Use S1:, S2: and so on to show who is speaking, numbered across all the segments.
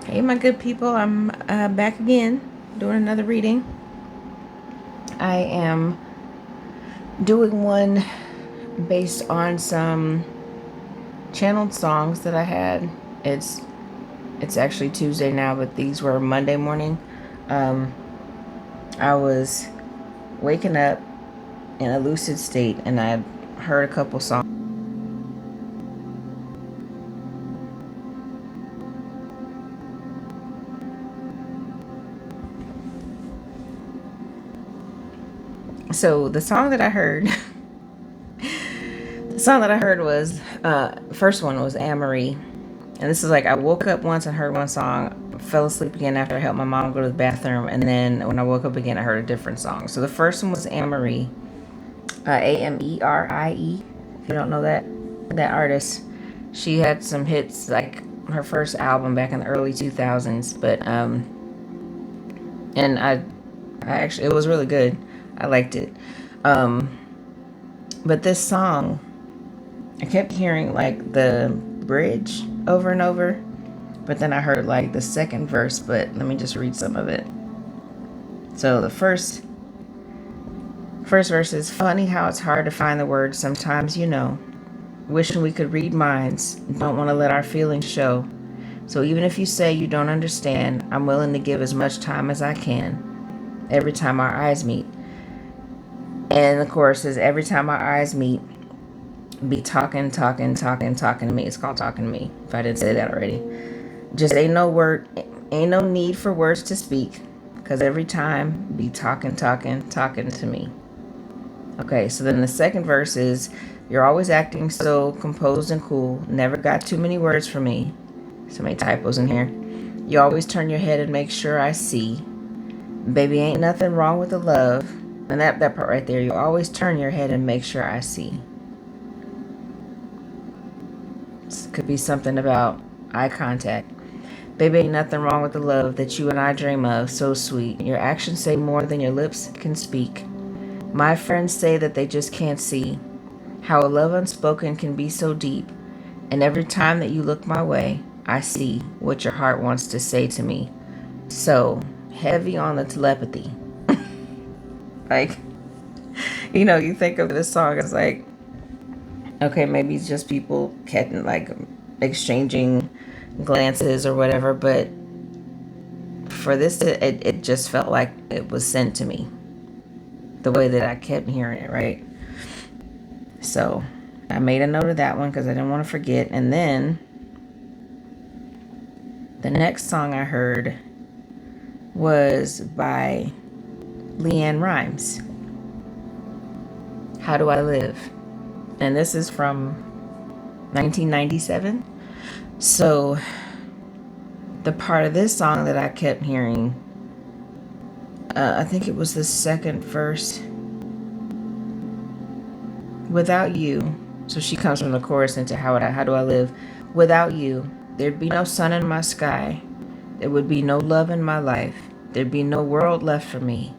S1: Hey, my good people, I'm back again doing another reading. I am doing one based on some channeled songs that I had. It's actually Tuesday now, but these were Monday morning. Um, I was waking up in a lucid state and I heard a couple songs. So the song that I heard, the song that I heard was, first one was Anne-Marie. And this is like, I woke up once and heard one song, fell asleep again after I helped my mom go to the bathroom, and then when I woke up again, I heard a different song. So the first one was Anne-Marie, Amerie. If you don't know that artist, she had some hits, like her first album back in the early 2000s. But and I actually, it was really good. I liked it. But this song, I kept hearing like the bridge over and over. But then I heard like the second verse, but let me just read some of it. So the first verse is, funny how it's hard to find the words sometimes, wishing we could read minds, don't want to let our feelings show. So even if you say you don't understand, I'm willing to give as much time as I can every time our eyes meet. And the chorus is, every time our eyes meet, be talking to me. It's called Talking to Me, if I didn't say that already. Just ain't no need for words to speak, because every time be talking to me. Okay, so then the second verse is, you're always acting so composed and cool, never got too many words for me. So many typos in here. You always turn your head and make sure I see. Baby, ain't nothing wrong with the love. And that part right there, you always turn your head and make sure I see. This could be something about eye contact. Baby, ain't nothing wrong with the love that you and I dream of, so sweet. Your actions say more than your lips can speak. My friends say that they just can't see how a love unspoken can be so deep. And every time that you look my way, I see what your heart wants to say to me. So heavy on the telepathy. Like, you think of this song as like, okay, maybe it's just people getting like exchanging glances or whatever, but for this, it just felt like it was sent to me, the way that I kept hearing it, right? So I made a note of that one because I didn't want to forget. And then the next song I heard was by Leanne Rimes, How Do I Live? And this is from 1997. So the part of this song that I kept hearing, I think it was the second verse, without you. So she comes from the chorus into how do I live? Without you, there'd be no sun in my sky. There would be no love in my life. There'd be no world left for me.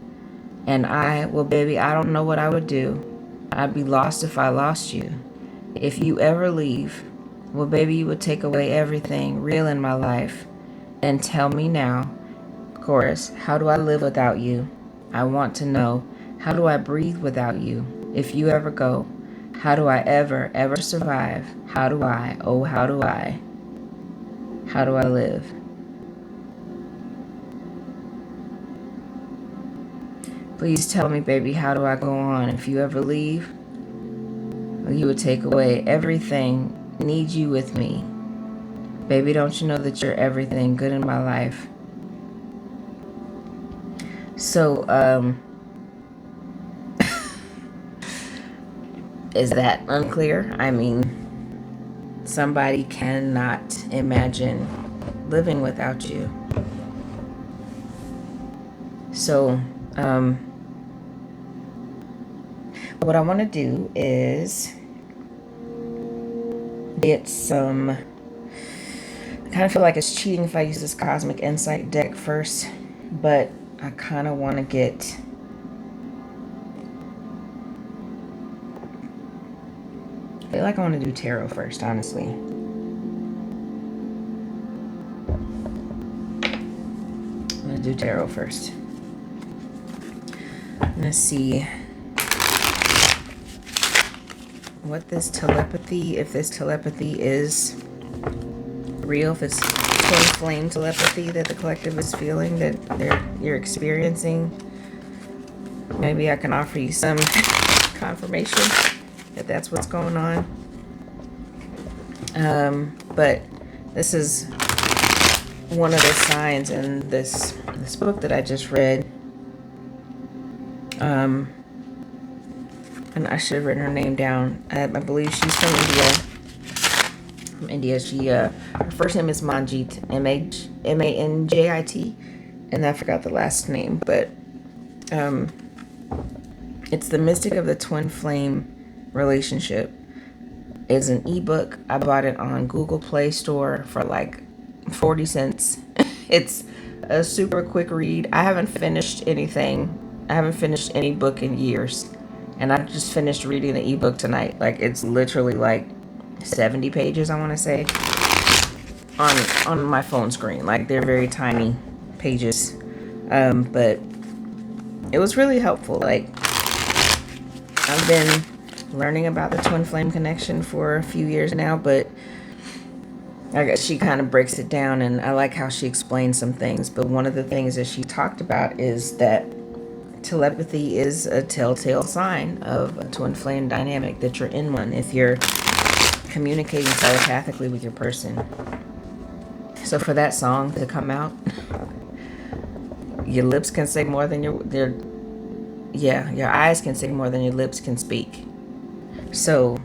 S1: And well, baby, I don't know what I would do. I'd be lost if I lost you. If you ever leave, well, baby, you would take away everything real in my life. And tell me now, chorus, how do I live without you? I want to know, how do I breathe without you? If you ever go, how do I ever survive? How do I, oh, how do I live? Please tell me, baby, how do I go on? If you ever leave, you would take away everything. Need you with me. Baby, don't you know that you're everything good in my life? So, is that unclear? I mean, somebody cannot imagine living without you. So, what I want to do is get some, I kind of feel like it's cheating if I use this Cosmic Insight deck first, but I kind of want to get I feel like I want to do tarot first, honestly. do tarot first. Let's see what this telepathy, if this telepathy is real, if it's twin flame telepathy that the collective is feeling, that you're experiencing. Maybe I can offer you some confirmation that that's what's going on. But this is one of the signs in this book that I just read. And I should have written her name down. I believe she's from India. She her first name is Manjit, Manjit, and I forgot the last name, but it's The Mystic of the Twin Flame Relationship. It's an ebook. I bought it on Google Play Store for like 40 cents. It's a super quick read. I haven't finished anything. I haven't finished any book in years. And I just finished reading the ebook tonight. Like, it's literally like 70 pages, I want to say, on my phone screen. Like, they're very tiny pages. But it was really helpful. Like, I've been learning about the twin flame connection for a few years now, but I guess she kind of breaks it down, and I like how she explains some things. But one of the things that she talked about is that telepathy is a telltale sign of a twin flame dynamic, that you're in one if you're communicating telepathically with your person. So for that song to come out, your lips can say more than your eyes can say more than your lips can speak. So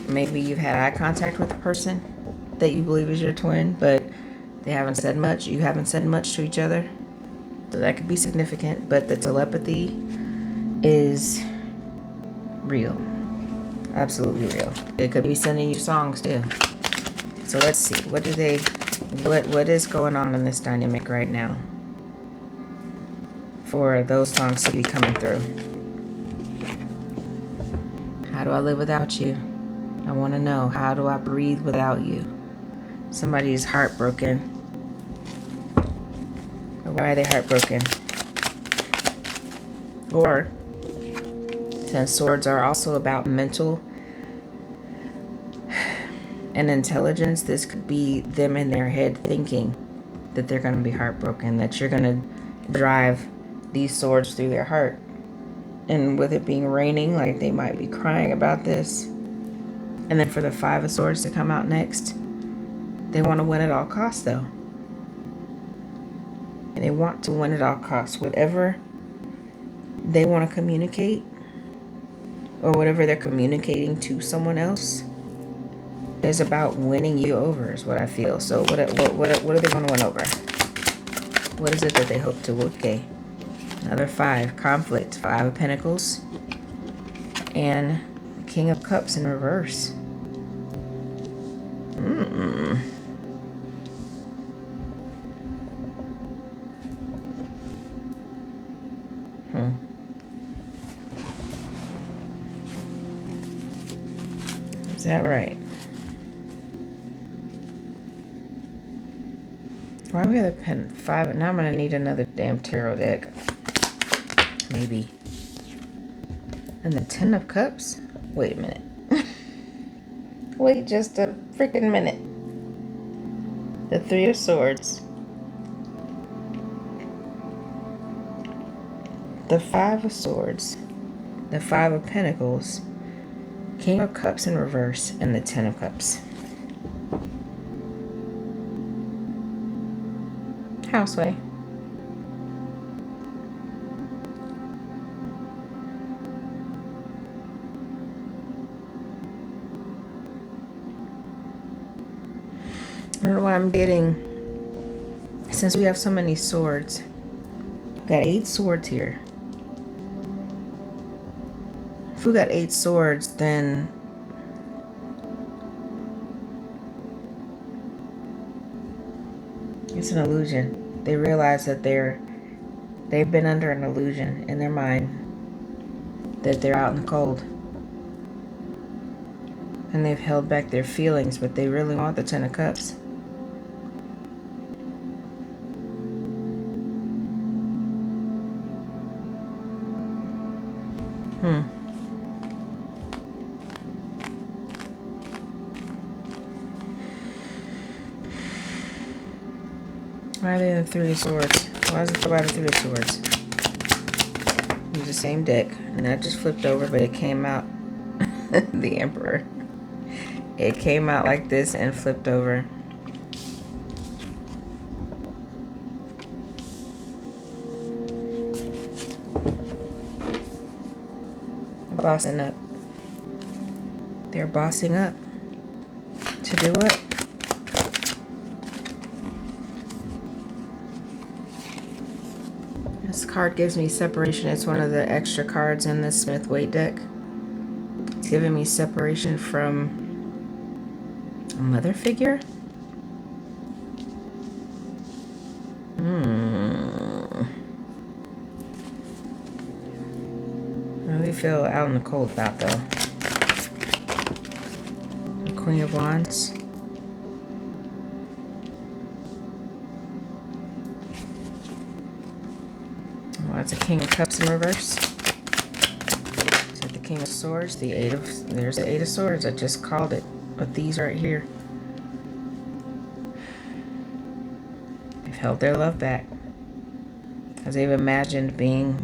S1: maybe you've had eye contact with a person that you believe is your twin, but they haven't said much. You haven't said much to each other. So that could be significant, but the telepathy is real. Absolutely real. It could be sending you songs too. So let's see. What is going on in this dynamic right now for those songs to be coming through? How do I live without you? I want to know. How do I breathe without you? Somebody is heartbroken. Why are they heartbroken? Or, since swords are also about mental and intelligence, this could be them in their head thinking that they're going to be heartbroken, that you're going to drive these swords through their heart. And with it being raining, like, they might be crying about this. And then for the Five of Swords to come out next, they want to win at all costs, though. And they want to win at all costs. Whatever they want to communicate, or whatever they're communicating to someone else, is about winning you over, is what I feel. So what are they going to win over? What is it that they hope to? Okay. Another 5. Conflict. 5 of Pentacles. And King of Cups in reverse. Is that right? Why do we have a pen? 5. Now I'm going to need another damn tarot deck. Maybe. And the 10 of Cups? Wait a minute. Wait just a freaking minute. The 3 of Swords. The 5 of Swords. The 5 of Pentacles. King of Cups in reverse. And the 10 of Cups. Houseway. I don't know what I'm getting. Since we have so many swords. Got 8 swords here. If we got 8 swords, then it's an illusion. They realize that they've been under an illusion in their mind that they're out in the cold. And they've held back their feelings, but they really want the 10 of Cups. Why are they the Three of Swords? Why does it go by the Three of Swords? It's the same deck, and that just flipped over, but it came out the Emperor. It came out like this and flipped over. Bossing up. They're bossing up. To do what? This card gives me separation. It's one of the extra cards in the Smith-Waite deck. It's giving me separation from a mother figure. I really feel out in the cold about though. The Queen of Wands. Well, it's a King of Cups in reverse. Is it the King of Swords? There's the Eight of Swords. I just called it. But these right here. They've held their love back. Because they've imagined being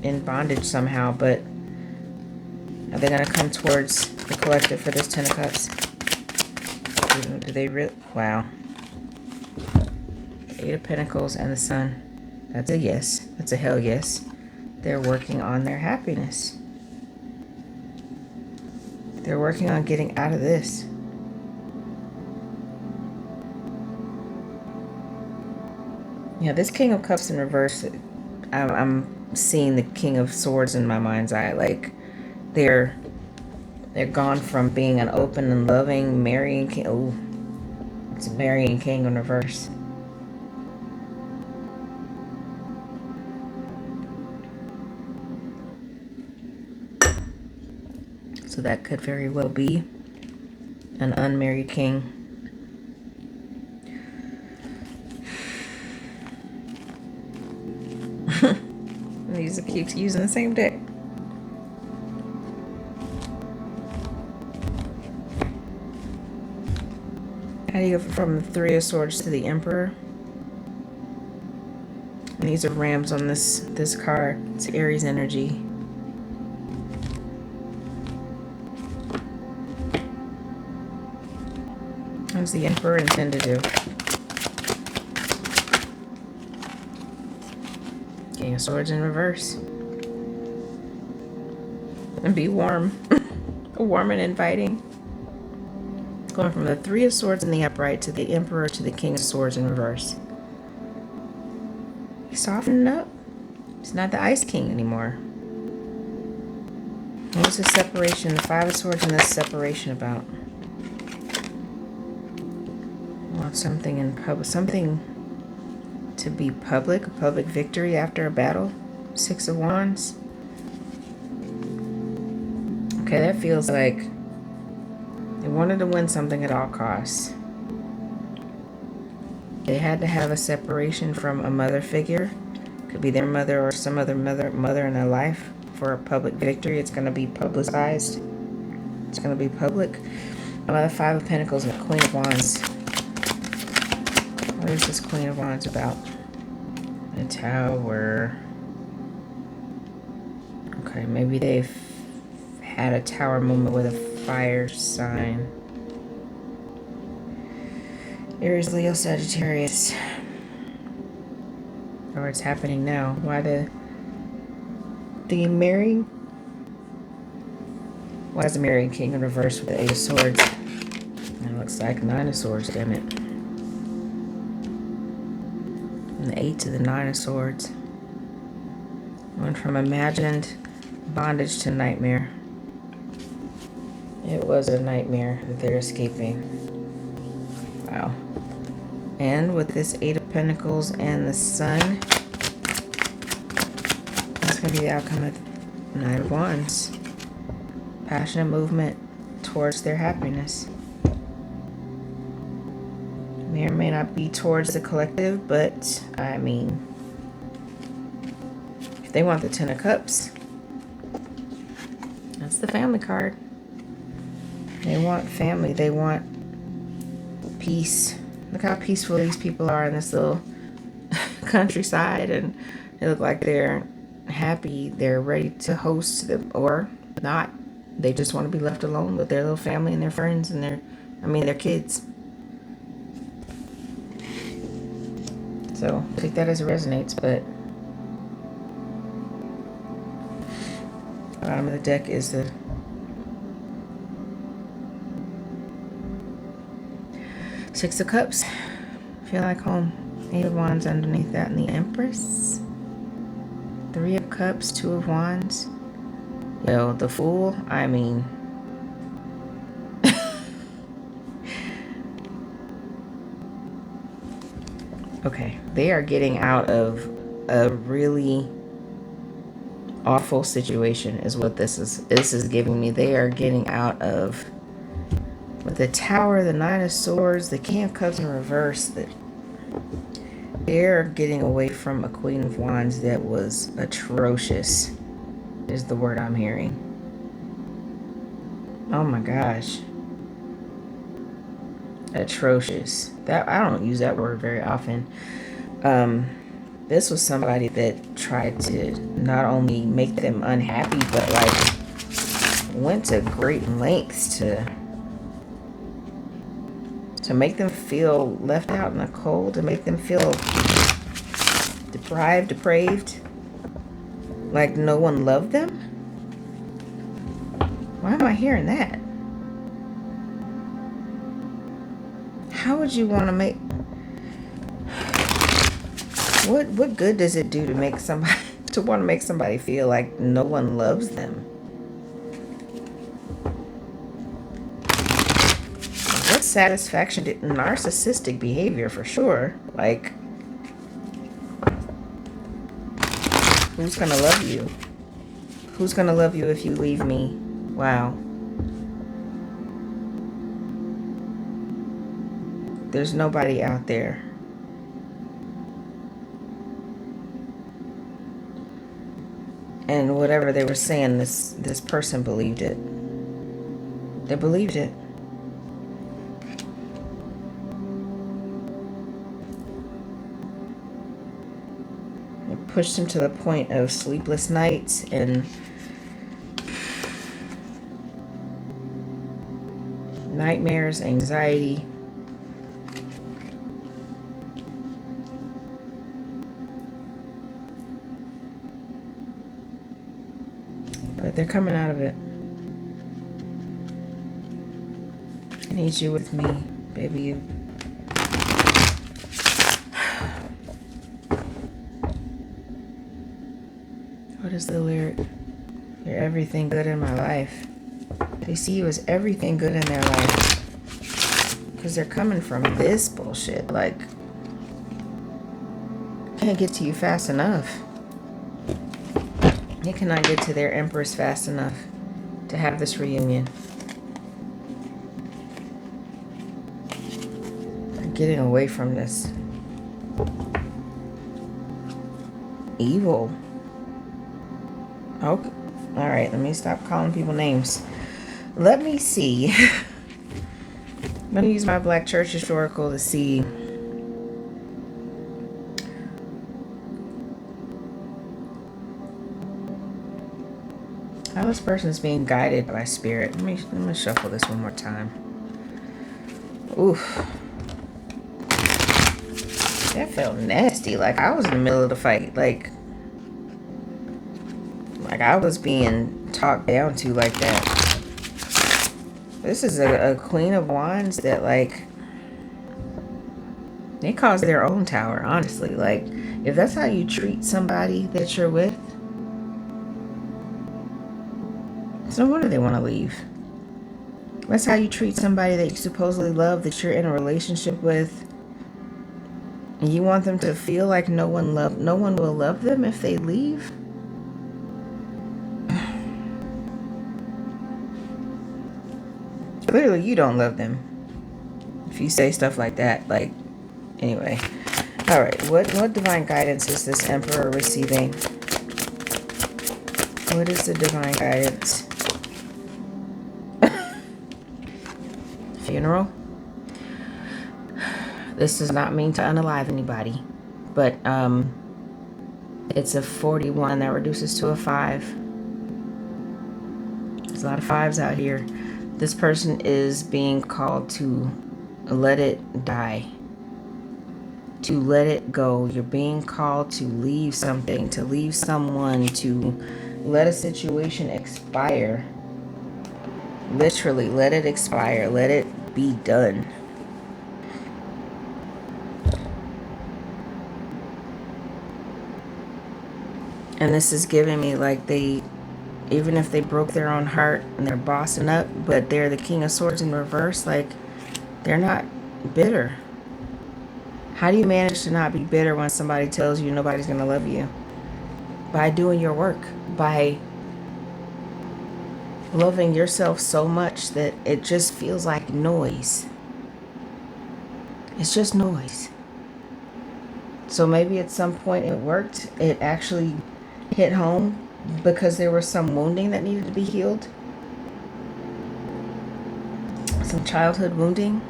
S1: in bondage somehow, but are they going to come towards the collective for this Ten of Cups? Do they really? Wow. Eight of Pentacles and the Sun. That's a yes. That's a hell yes. They're working on their happiness. They're working on getting out of this. Yeah, this King of Cups in reverse, I'm seeing the King of Swords in my mind's eye. Like, they're gone from being an open and loving marrying king. Oh, it's a marrying king in reverse. So that could very well be an unmarried king. These keeps using the same deck. How do you go from the Three of Swords to the Emperor? And these are rams on this card. It's Aries energy. What does the Emperor intend to do? King of Swords in reverse. And be warm. Warm and inviting. Going from the Three of Swords in the upright to the Emperor to the King of Swords in reverse. He's softening up. He's not the Ice King anymore. What's the separation? The Five of Swords and this separation about? Want something in public, something to be public, a public victory after a battle. Six of Wands. Okay, that feels like they wanted to win something at all costs. They had to have a separation from a mother figure. Could be their mother or some other mother in their life for a public victory. It's going to be publicized. It's going to be public. Another Five of Pentacles and the Queen of Wands. What is this Queen of Wands about? The Tower. Okay, maybe they've had a tower moment with a fire sign. Aries, Leo, Sagittarius. Or it's happening now. Why the marrying? Why is the marrying king in reverse with the Eight of Swords? It looks like Nine of Swords, damn it. And the Eight to the Nine of Swords. Went from imagined bondage to nightmare. It was a nightmare that they're escaping. Wow. And with this Eight of Pentacles and the Sun, that's going to be the outcome of the Nine of Wands. Passionate movement towards their happiness. May or may not be towards the collective, but I mean, if they want the Ten of Cups, That's the family card. They want family. They want peace. Look how peaceful these people are in this little countryside, and they look like they're happy. They're ready to host them, or not. They just want to be left alone with their little family and their friends and their kids. So take that as it resonates. But bottom of the deck is the Six of Cups. Feel like home. Eight of Wands underneath that, and the Empress. Three of Cups, Two of Wands. Yo, the Fool, I mean. Okay, they are getting out of a really awful situation is what this is giving me. They are getting out of, with the Tower, the Nine of Swords, the King of Cups in reverse, they're getting away from a Queen of Wands that was atrocious, is the word I'm hearing. Oh my gosh. Atrocious. That, I don't use that word very often. This was somebody that tried to not only make them unhappy, but like went to great lengths to make them feel left out in the cold, to make them feel depraved, like no one loved them. Why am I hearing that? How would you want to make... What good does it do to make somebody to want to make somebody feel like no one loves them? What satisfaction did narcissistic behavior for sure? Like, who's gonna love you? Who's gonna love you if you leave me? Wow. There's nobody out there. And whatever they were saying, this person believed it. They believed it. It pushed him to the point of sleepless nights and nightmares, anxiety. But they're coming out of it. I need you with me, baby. What is the lyric? You're everything good in my life. They see you as everything good in their life. Because they're coming from this bullshit. Like, can't get to you fast enough. They cannot get to their Empress fast enough to have this reunion. They're getting away from this. Evil. Okay. All right, let me stop calling people names. Let me see. I'm going to use my Black Church Historical to see how this person is being guided by spirit. Let me shuffle this one more time. Oof. That felt nasty. Like I was in the middle of the fight. Like I was being talked down to like that. This is a Queen of Wands that, like, they caused their own tower, honestly. Like, if that's how you treat somebody that you're with, it's no wonder they want to leave. That's how you treat somebody that you supposedly love, that you're in a relationship with. And you want them to feel like no one will love them if they leave? Clearly you don't love them if you say stuff like that. Like, anyway. All right, what divine guidance is this Emperor receiving? What is the divine guidance? funeral. This does not mean to unalive anybody, but it's a 41 that reduces to a 5. There's a lot of 5s out here. This person is being called to let it die, to let it go. You're being called to leave something, to leave someone, to let a situation expire. Literally, let it expire. Let it be done. And this is giving me like even if they broke their own heart and they're bossing up, but they're the King of Swords in reverse, like they're not bitter. How do you manage to not be bitter when somebody tells you nobody's going to love you? By doing your work, by loving yourself so much that it just feels like noise. It's just noise. So maybe at some point it worked. It actually hit home because there was some wounding that needed to be healed. Some childhood wounding.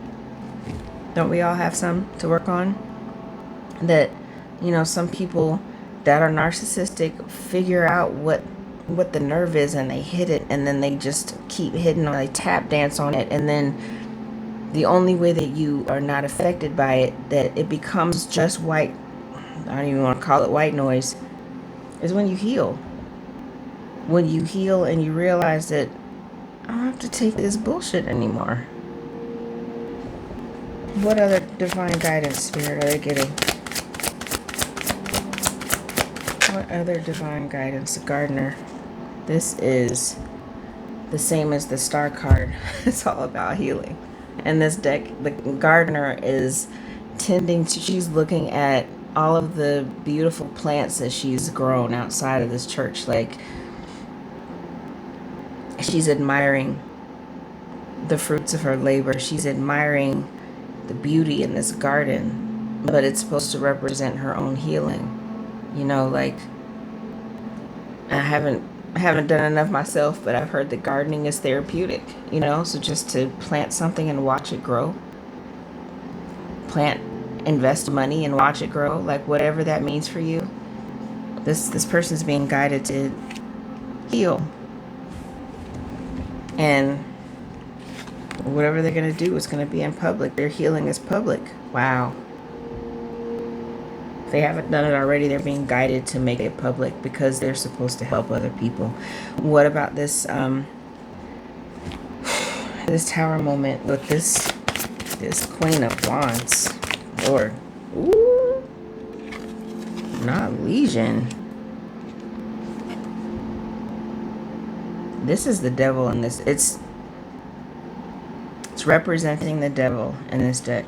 S1: Don't we all have some to work on? That, some people that are narcissistic figure out what the nerve is and they hit it, and then they just keep hitting on, they tap dance on it, and then the only way that you are not affected by it, that it becomes just white, I don't even want to call it white noise, is when you heal. When you heal and you realize that I don't have to take this bullshit anymore. What other divine guidance, Spirit, are they getting? What other divine guidance? Gardener. This is the same as the Star card. It's all about healing. And this deck, the Gardener is she's looking at all of the beautiful plants that she's grown outside of this church. Like, she's admiring the fruits of her labor. She's admiring the beauty in this garden, but it's supposed to represent her own healing. Like, I haven't done enough myself, but I've heard that gardening is therapeutic, so just to plant something and watch it grow. Invest money and watch it grow, like whatever that means for you. This person's being guided to heal. And whatever they're going to do is going to be in public. Their healing is public. Wow. If they haven't done it already, they're being guided to make it public because they're supposed to help other people. What about this this tower moment with this Queen of Wands? Lord. Ooh. Not Legion. This is the devil in this. It's representing the devil in this deck.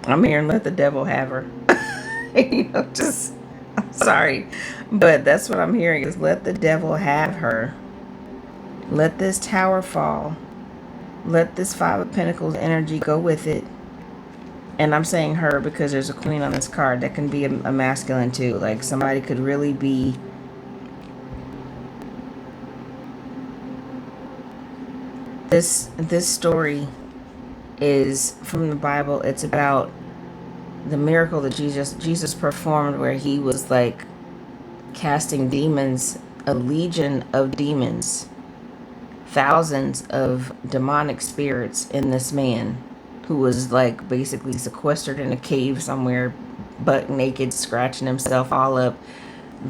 S1: I'm hearing let the devil have her. I'm sorry. But that's what I'm hearing is let the devil have her. Let this tower fall. Let this 5 of Pentacles energy go with it. And I'm saying her because there's a queen on this card. That can be a masculine too. Like somebody could really be... This story is from the Bible. It's about the miracle that Jesus performed, where he was like casting demons, a legion of demons, thousands of demonic spirits in this man who was like basically sequestered in a cave somewhere, butt naked, scratching himself all up.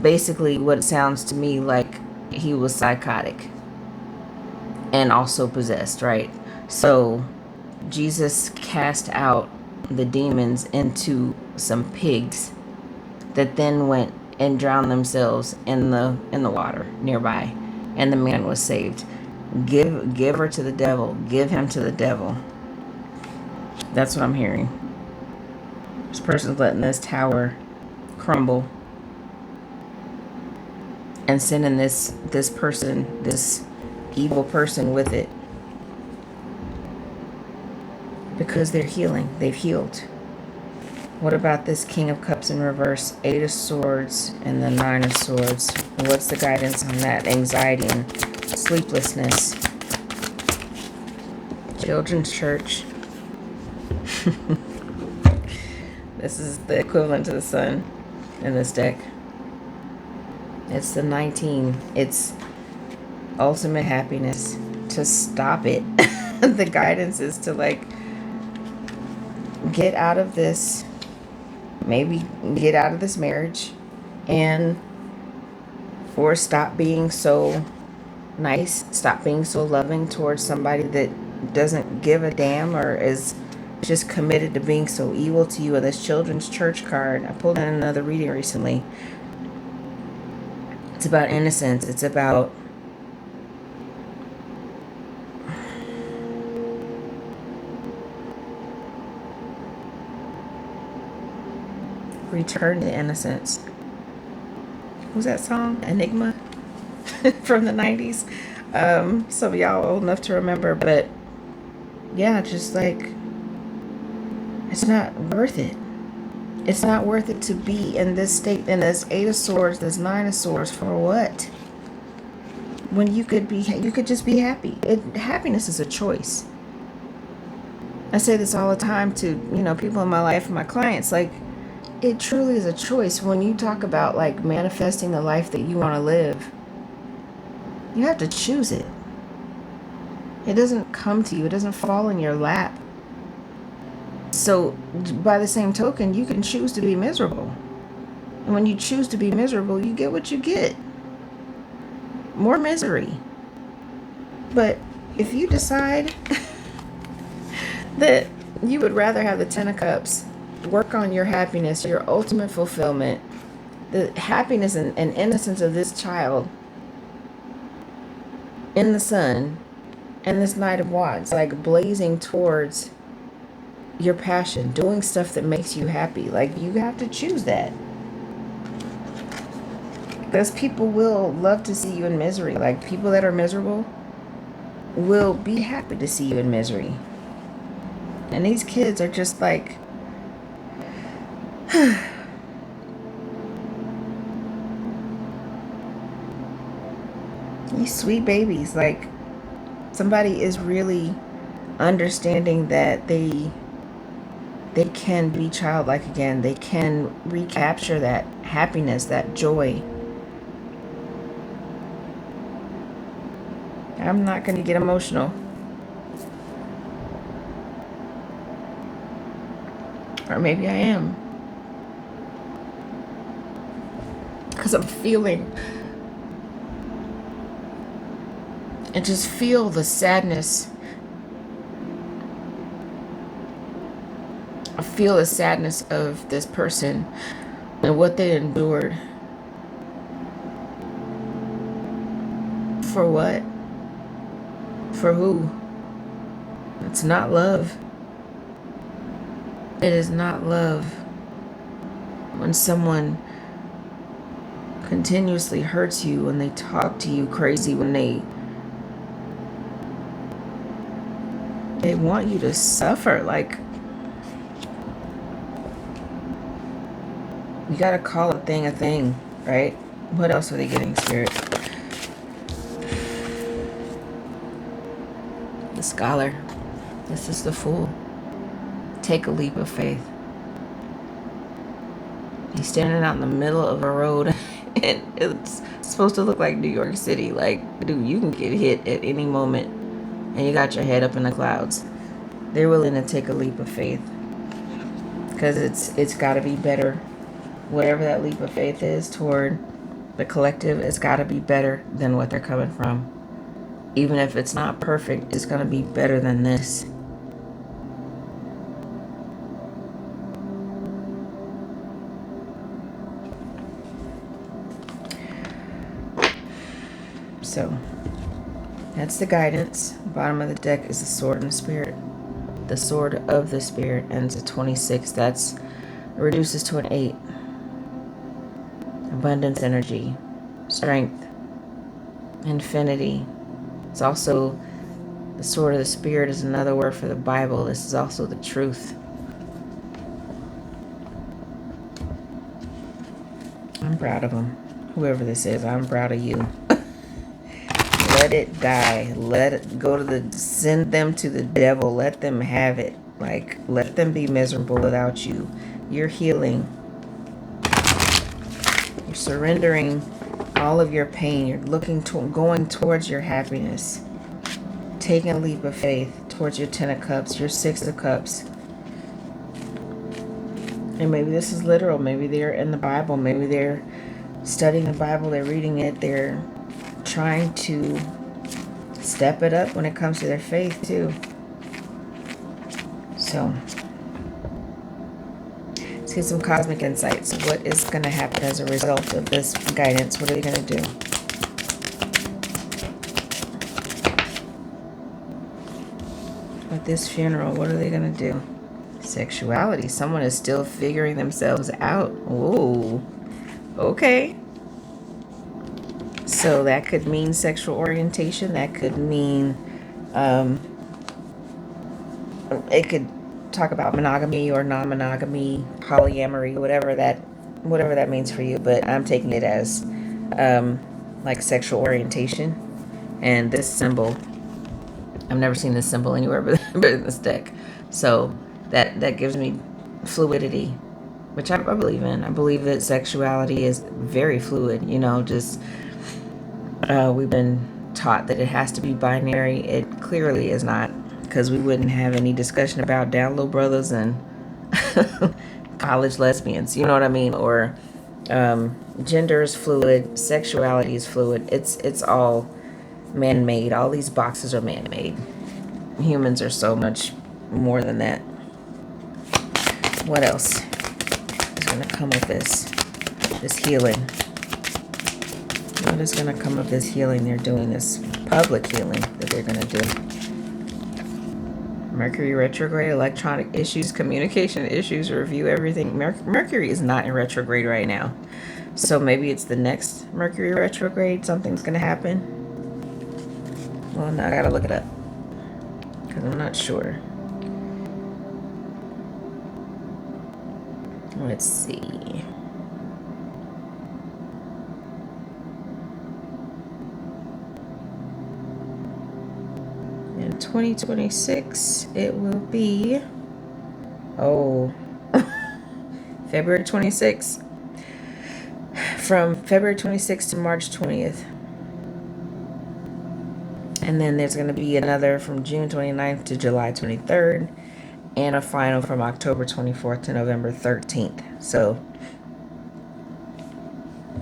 S1: Basically what it sounds to me like he was psychotic and also possessed, right? So Jesus cast out the demons into some pigs that then went and drowned themselves in the water nearby, and the man was saved. Give her to the devil. Give him to the devil. That's what I'm hearing. This person's letting this tower crumble and sending this person, this evil person with it, because they're healing. They've healed. What about this King of Cups in reverse, 8 of Swords, and the 9 of Swords? What's the guidance on that? Anxiety and sleeplessness. Children's church. This is the equivalent to the sun in this deck. It's the 19. It's ultimate happiness. To stop it. The guidance is to like get out of this, maybe get out of this marriage, and or stop being so nice, stop being so loving towards somebody that doesn't give a damn or is just committed to being so evil to you. And this children's church card, I pulled in another reading recently. It's about innocence. It's about return to innocence. Who's that song? Enigma from the 90s. Some of y'all old enough to remember, but yeah, just like, it's not worth it. It's not worth it to be in this state, in this 8 of Swords, this 9 of Swords, for what? When you could just be happy. Happiness is a choice. I say this all the time to, people in my life and my clients, like, it truly is a choice. When you talk about like manifesting the life that you want to live, you have to choose it. It doesn't come to you. It doesn't fall in your lap. So by the same token, you can choose to be miserable. And when you choose to be miserable, you get what you get. More misery. But if you decide that you would rather have the 10 of Cups, work on your happiness, your ultimate fulfillment, the happiness and innocence of this child in the sun, and this Knight of Wands, like blazing towards your passion, doing stuff that makes you happy. Like, you have to choose that. Because people will love to see you in misery. Like, people that are miserable will be happy to see you in misery. And these kids are just like, these sweet babies. Like, somebody is really understanding that they can be childlike again. They can recapture that happiness, that joy. I'm not going to get emotional. Or maybe I am. Because I'm feeling, and just feel the sadness. I feel the sadness of this person and what they endured. For what? For who? It's not love. It is not love. When someone continuously hurts you, when they talk to you crazy, when they want you to suffer, like, you gotta call a thing, right? What else are they getting, Spirit? The Scholar. This is the Fool. Take a leap of faith. He's standing out in the middle of a road and it's supposed to look like New York City. Like, dude, you can get hit at any moment and you got your head up in the clouds. They're willing to take a leap of faith because it's got to be better. Whatever that leap of faith is toward the collective, it's got to be better than what they're coming from. Even if it's not perfect, it's going to be better than this. So, that's the guidance. Bottom of the deck is the Sword and the Spirit. The Sword of the Spirit ends at 26. That's reduces to an 8. Abundance energy, strength, infinity. It's also the Sword of the Spirit is another word for the Bible. This is also the truth. I'm proud of them. Whoever this is, I'm proud of you. let it die. Let it go to send them to the devil. Let them have it. Like, let them be miserable without you. You're healing. You're surrendering all of your pain. You're going towards your happiness. Taking a leap of faith towards your 10 of cups, your 6 of cups. And maybe this is literal. Maybe they're in the Bible. Maybe they're studying the Bible. They're reading it. They're trying to step it up when it comes to their faith too. So let's get some cosmic insights. What is going to happen as a result of this guidance? What are they going to do? At this funeral, what are they going to do? Sexuality. Someone is still figuring themselves out. Whoa. Okay. So that could mean sexual orientation. That could mean, it could talk about monogamy or non-monogamy, polyamory, whatever that means for you. But I'm taking it as, like sexual orientation. And this symbol, I've never seen this symbol anywhere but in this deck. So that gives me fluidity, which I believe in. I believe that sexuality is very fluid. You know, just we've been taught that it has to be binary. It clearly is not, because we wouldn't have any discussion about down low brothers and college lesbians. You know what I mean? Or gender is fluid, sexuality is fluid. It's all man-made. All these boxes are man-made. Humans are so much more than that. What else is going to come of this healing? What is going to come of this healing they're doing, this public healing that they're going to do? Mercury retrograde, electronic issues, communication issues, review everything. Mercury is not in retrograde right now. So maybe it's the next Mercury retrograde. Something's going to happen. Well, now I got to look it up, because I'm not sure. Let's see. In 2026, it will be, February 26th. From February 26th to March 20th. And then there's going to be another from June 29th to July 23rd. And a final from October 24th to November 13th. So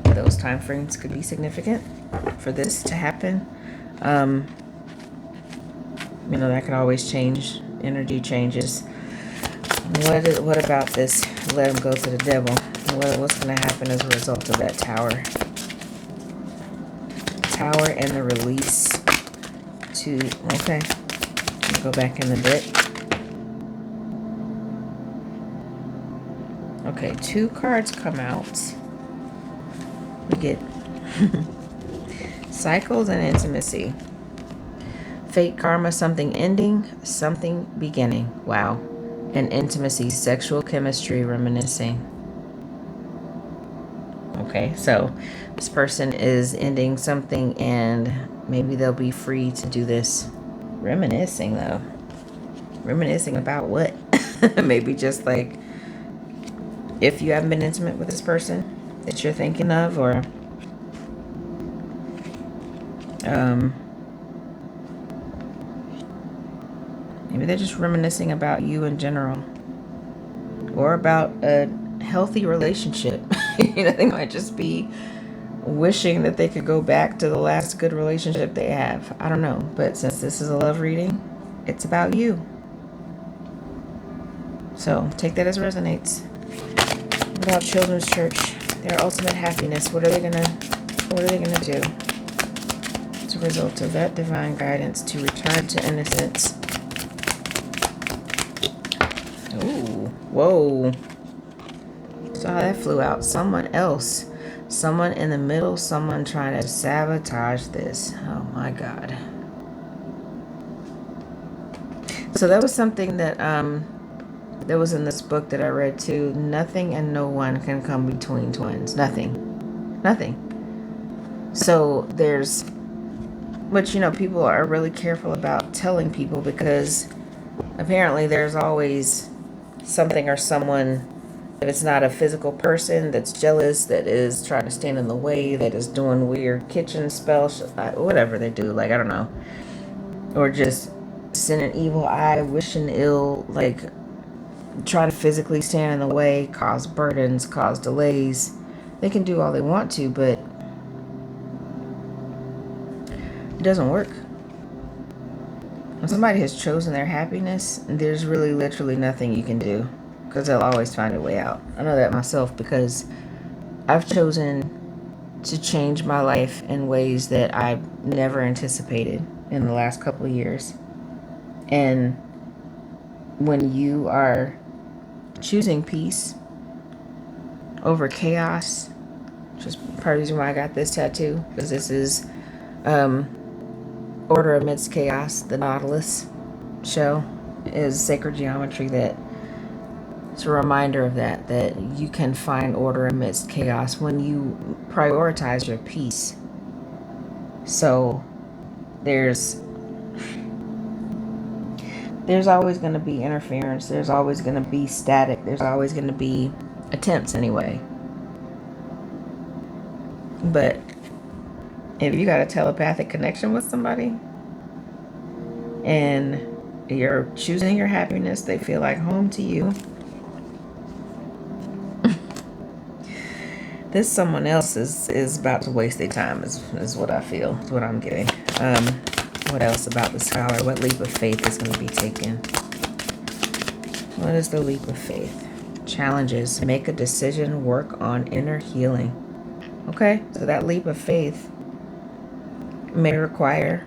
S1: those time frames could be significant for this to happen. You know, that could always change. Energy changes. What about this? Let him go to the devil. What's going to happen as a result of that tower? Tower and the release to... Okay. Go back in the bit. Okay, 2 cards come out. We get cycles and intimacy. Fate, karma, something ending, something beginning. Wow. And intimacy, sexual chemistry, reminiscing. Okay, so this person is ending something and maybe they'll be free to do this. Reminiscing, though. Reminiscing about what? Maybe just like, if you haven't been intimate with this person that you're thinking of, or maybe they're just reminiscing about you in general, or about a healthy relationship. You know, they might just be wishing that they could go back to the last good relationship they have. I don't know, but since this is a love reading, it's about you. So take that as resonates. What about Children's Church? Their ultimate happiness. What are they gonna do as a result of that divine guidance to return to innocence? Ooh, whoa. Saw that flew out. Someone else. Someone in the middle. Someone trying to sabotage this. Oh my God. So that was something that that was in this book that I read too. Nothing and no one can come between twins. Nothing. So there's But, people are really careful about telling people because apparently there's always something or someone, if it's not a physical person, that's jealous, that is trying to stand in the way, that is doing weird kitchen spells, whatever they do, like, I don't know. Or just send an evil eye, wishing ill, like, trying to physically stand in the way, cause burdens, cause delays. They can do all they want to, but it doesn't work. When somebody has chosen their happiness, there's really literally nothing you can do because they'll always find a way out. I know that myself because I've chosen to change my life in ways that I never anticipated in the last couple of years. And when you are choosing peace over chaos, which is part of the reason why I got this tattoo, because this is Order Amidst Chaos, the Nautilus show is sacred geometry that it's a reminder of that you can find order amidst chaos when you prioritize your peace. So there's always going to be interference, there's always going to be static, there's always going to be attempts anyway. But if you got a telepathic connection with somebody and you're choosing your happiness, they feel like home to you. This someone else is about to waste their time is what I feel. Is what I'm getting. What else about the scholar? What leap of faith is going to be taken? What is the leap of faith? Challenges. Make a decision. Work on inner healing. Okay, so that leap of faith may require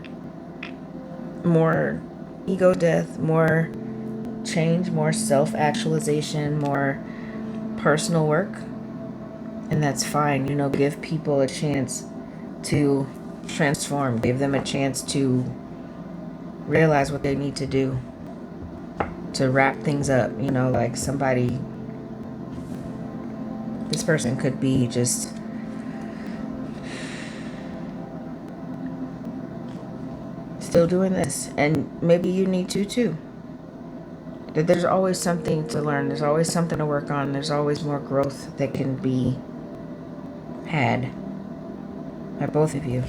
S1: more ego death, more change, more self-actualization, more personal work. And that's fine. Give people a chance to transform. Give them a chance to realize what they need to do to wrap things up. Like somebody, this person could be just still doing this, and maybe you need to too. That there's always something to learn, there's always something to work on, there's always more growth that can be had by both of you.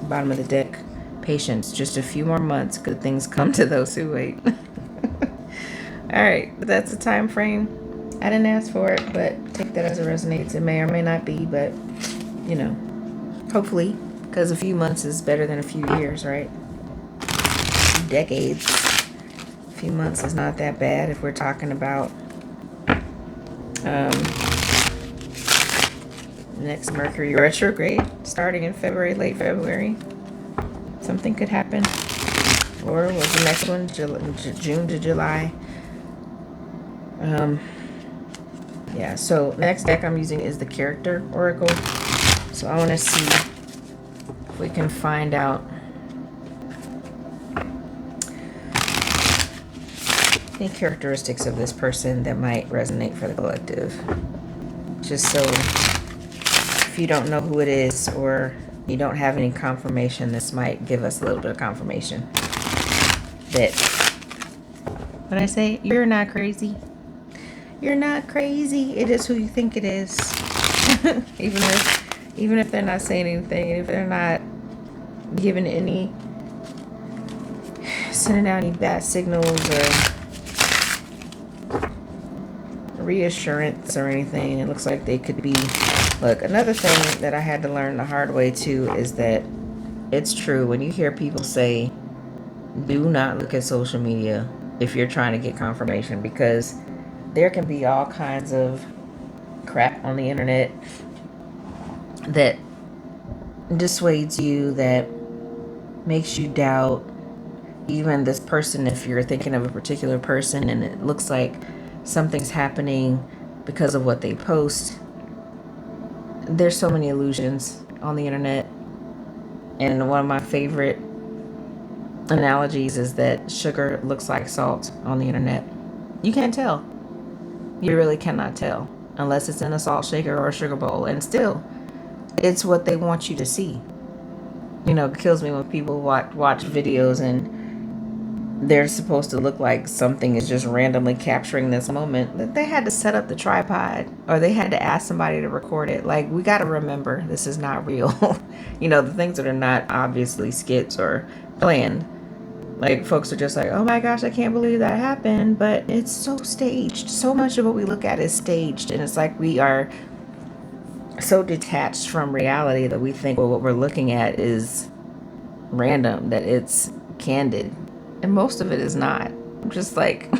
S1: Bottom of the deck, patience, just a few more months, good things come to those who wait. All right, but that's the time frame. I didn't ask for it, but take that as it resonates. It may or may not be, but hopefully, because a few months is better than a few years, right? Decades. A few months is not that bad if we're talking about next Mercury retrograde starting in February, late February. Something could happen. Or was the next one June to July? Yeah, so the next deck I'm using is the Character Oracle. So I want to see if we can find out any characteristics of this person that might resonate for the collective. Just so if you don't know who it is or you don't have any confirmation, this might give us a little bit of confirmation that when I say you're not crazy, you're not crazy. It is who you think it is. even if they're not saying anything, if they're not giving any, sending out any bad signals or reassurance or anything, it looks like they could be. Look, another thing that I had to learn the hard way too is that it's true when you hear people say, do not look at social media if you're trying to get confirmation, because there can be all kinds of crap on the internet that dissuades you, that makes you doubt even this person. If you're thinking of a particular person and it looks like something's happening because of what they post, there's so many illusions on the internet. And one of my favorite analogies is that sugar looks like salt on the internet. You can't tell. You really cannot tell unless it's in a salt shaker or a sugar bowl. And still, it's what they want you to see. You know, it kills me when people watch videos and they're supposed to look like something is just randomly capturing this moment, that they had to set up the tripod or they had to ask somebody to record it. Like, we got to remember, this is not real. You know, the things that are not obviously skits or planned. Like, folks are just like, oh my gosh, I can't believe that happened. But it's so staged. So much of what we look at is staged. And it's like we are so detached from reality that we think, well, what we're looking at is random, that it's candid. And most of it is not. I'm just like,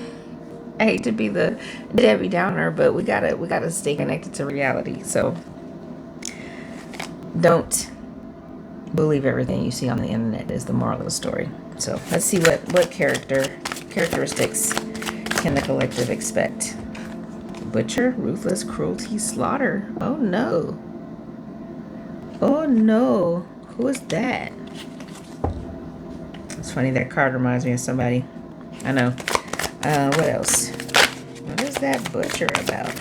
S1: I hate to be the Debbie Downer, but we gotta stay connected to reality. So don't believe everything you see on the internet is the moral of the story. So let's see what characteristics can the collective expect. Butcher, ruthless, cruelty, slaughter. Oh no. Oh no. Who is that? It's funny, that card reminds me of somebody. I know. What else? What is that butcher about?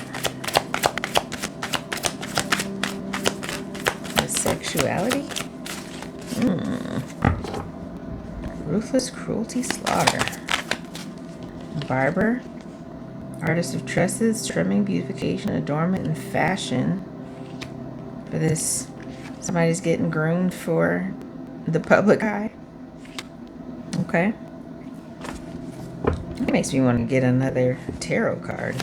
S1: The sexuality? Ruthless, cruelty, slaughter. Barber. Artist of tresses, trimming, beautification, adornment, and fashion. For this, somebody's getting groomed for the public eye. Okay. It makes me want to get another tarot card.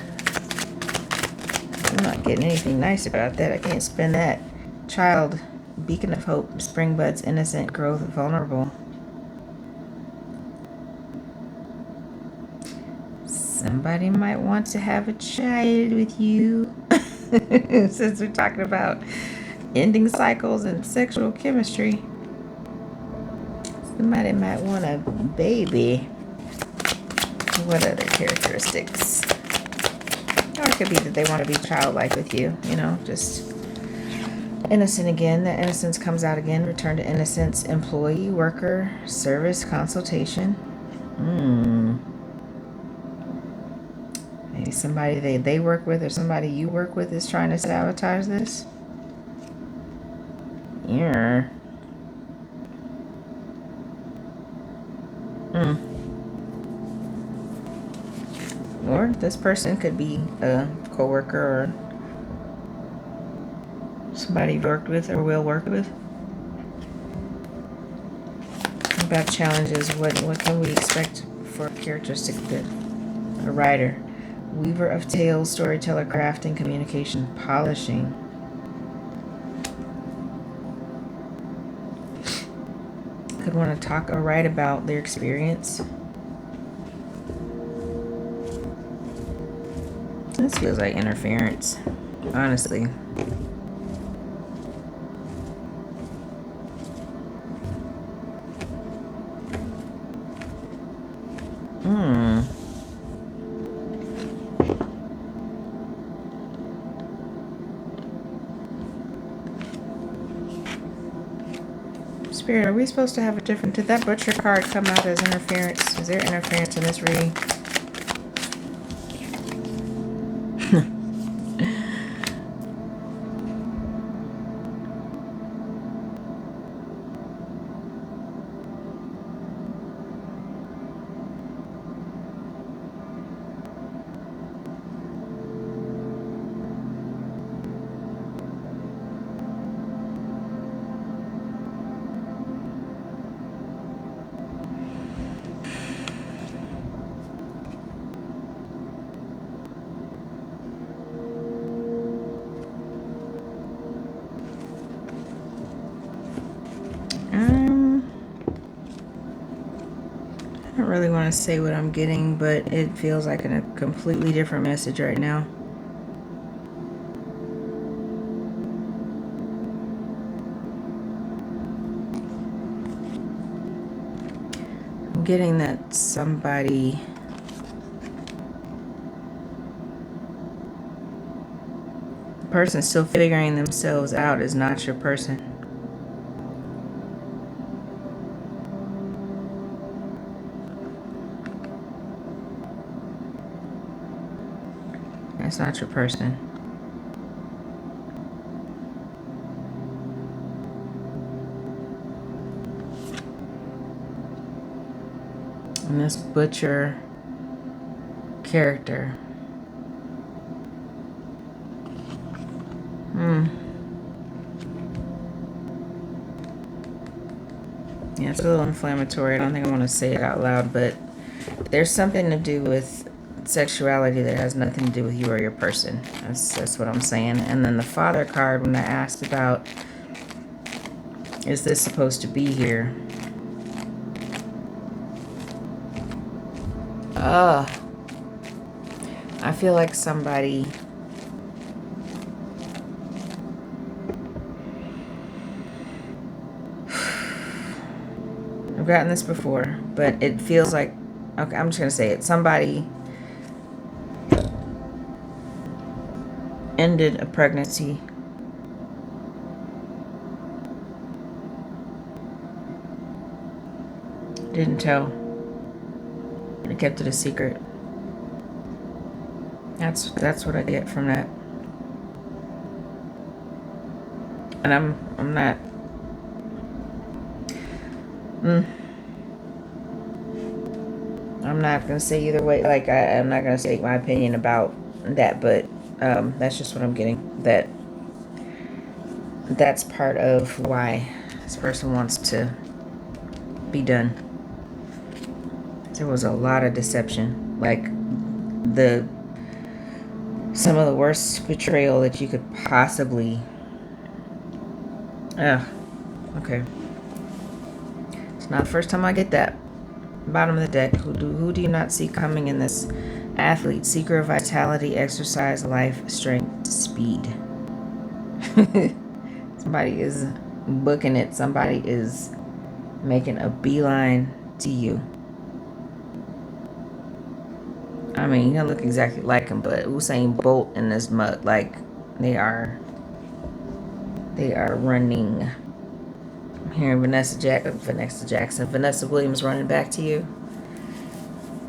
S1: I'm not getting anything nice about that. I can't spend that. Child, beacon of hope, spring buds, innocent, growth, vulnerable. Somebody might want to have a child with you. Since we're talking about ending cycles and sexual chemistry. Somebody might want a baby. What other characteristics? Or it could be that they want to be childlike with you, you know, just innocent again. The innocence comes out again. Return to innocence. Employee, worker, service, consultation. Maybe somebody they work with or somebody you work with is trying to sabotage this. Yeah. Or this person could be a coworker or somebody you've worked with or will work with. About challenges, what can we expect for a characteristic that a writer? Weaver of tales, storyteller, crafting, communication, polishing. Could want to talk or write about their experience. This feels like interference, honestly. Spirit, are we supposed to have a different... Did that butcher card come out as interference? Is there interference in this reading? I don't really want to say what I'm getting, but it feels like a completely different message right now. I'm getting that somebody... the person still figuring themselves out is not your person. That's not your person. And this butcher character. Yeah, it's a little inflammatory. I don't think I want to say it out loud, but there's something to do with sexuality that has nothing to do with you or your person. That's what I'm saying. And then the Father card, when I asked about, is this supposed to be here? I feel like somebody I've gotten this before, but it feels like, okay, I'm just going to say it. Somebody ended a pregnancy. Didn't tell. They kept it a secret. That's what I get from that. And I'm not I'm not gonna say either way. Like I'm not gonna say my opinion about that, but that's just what I'm getting. That's part of why this person wants to be done. There was a lot of deception, like some of the worst betrayal that you could possibly. Okay. It's not the first time I get that. Bottom of the deck. Who do you not see coming in this? Athlete, seeker of vitality, exercise, life, strength, speed. Somebody is booking it. Somebody is making a beeline to you. I mean, you don't look exactly like him, but Usain Bolt in this mug, like they are running. I'm hearing Vanessa Williams running back to you.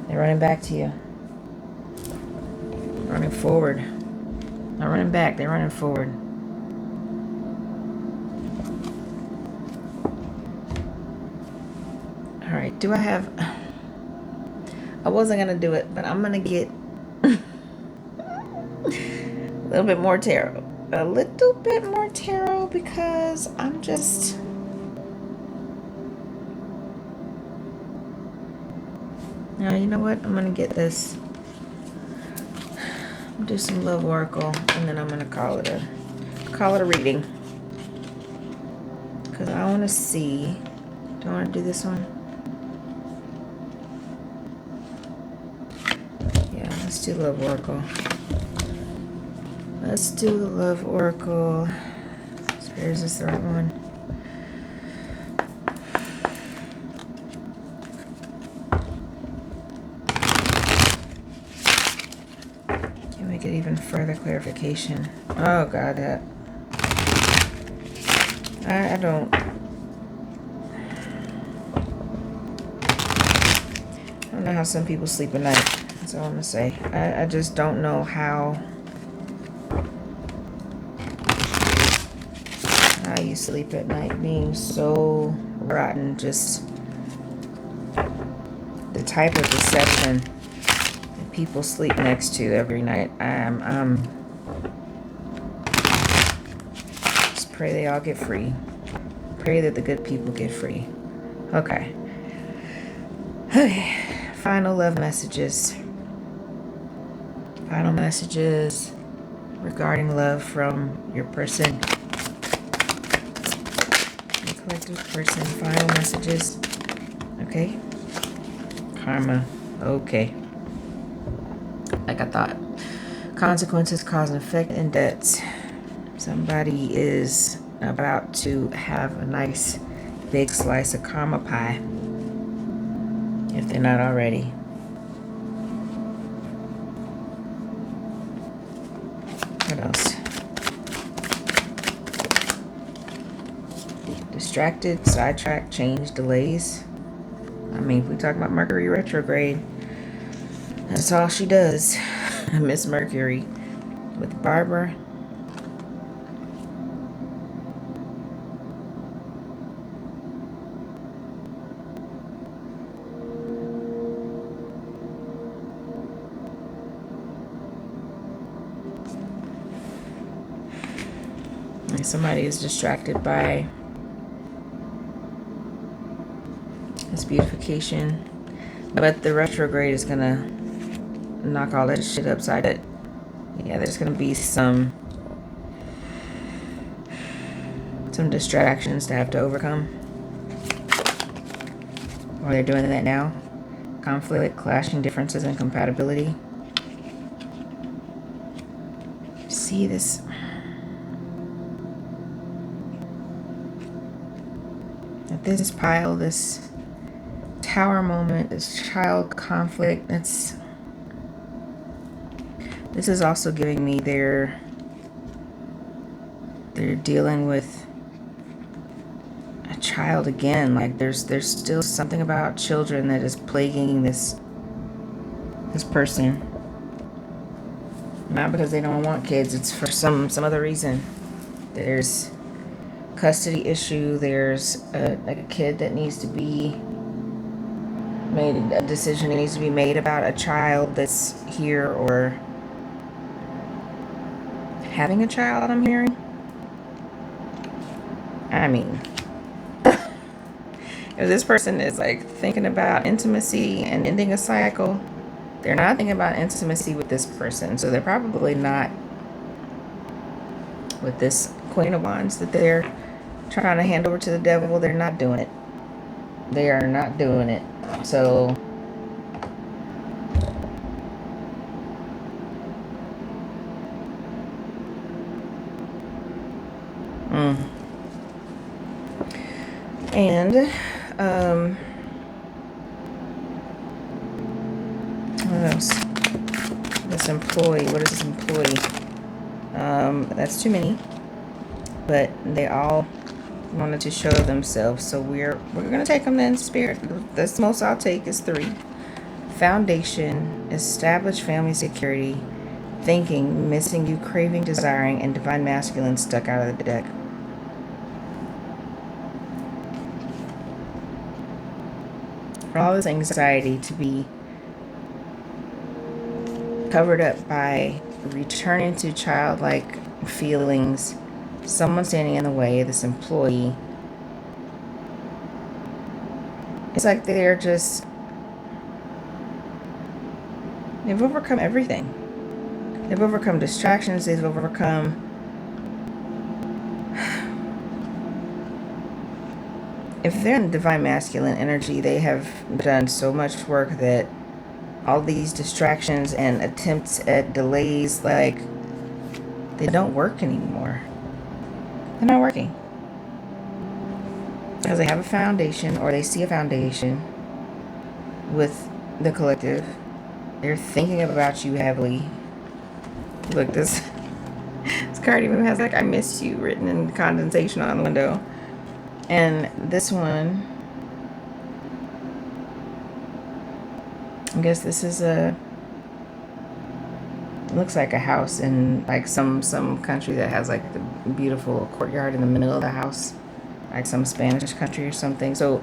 S1: They're running back to you. Running forward. Not running back, they're running forward. Alright, do I have... I wasn't going to do it, but I'm going to get a little bit more tarot. A little bit more tarot because I'm just... Now, you know what? I'm going to get this. Do some love oracle, and then I'm going to call it a reading. Because I want to see... Do I want to do this one? Let's do love oracle. Let's do the love oracle. Is this the right one? Can we get even further clarification? Oh God, that I don't know how some people sleep at night. That's all I'm gonna say. I just don't know how you sleep at night being so rotten. Just the type of deception that people sleep next to every night. Just pray they all get free. Pray that the good people get free. Okay. Final love messages. Final messages regarding love from your person. Your collective person. Final messages. Okay. Karma. Okay. Like I thought. Consequences, cause and effect, and debts. Somebody is about to have a nice big slice of karma pie. If they're not already. What else? Distracted, sidetracked, change, delays. I mean, if we talk about Mercury retrograde, that's all she does. Miss Mercury with Barbara. Somebody is distracted by this beautification. But the retrograde is going to knock all that shit upside it. Yeah, there's going to be some distractions to have to overcome. Or they're doing that now. Conflict, clashing differences, and compatibility. See this? At this pile, this tower moment, this child conflict, this is also giving me they're dealing with a child again. Like there's still something about children that is plaguing this person. Not because they don't want kids, it's for some other reason. There's custody issue, there's a kid that needs to be made, a decision that needs to be made about a child that's here, or having a child, I'm hearing. I mean, if this person is like thinking about intimacy and ending a cycle, they're not thinking about intimacy with this person. So they're probably not with this Queen of Wands that they're trying to hand over to the devil. They're not doing it. They are not doing it. So and what else? This employee, what is this employee? That's too many, but they all wanted to show themselves, so we're gonna take them in spirit. That's the most I'll take is 3. Foundation, established family security, thinking, missing you, craving, desiring, and divine masculine stuck out of the deck. For all this anxiety to be covered up by returning to childlike feelings, someone standing in the way, this employee. It's like they've overcome everything. They've overcome distractions, they've overcome if they're in divine masculine energy, they have done so much work that all these distractions and attempts at delays, like, they don't work anymore. They're not working. Because they have a foundation, or they see a foundation with the collective. They're thinking about you heavily. Look, this card even has like "I miss you" written in condensation on the window. And this one, I guess this is it looks like a house in like some country that has like the beautiful courtyard in the middle of the house, like some Spanish country or something. So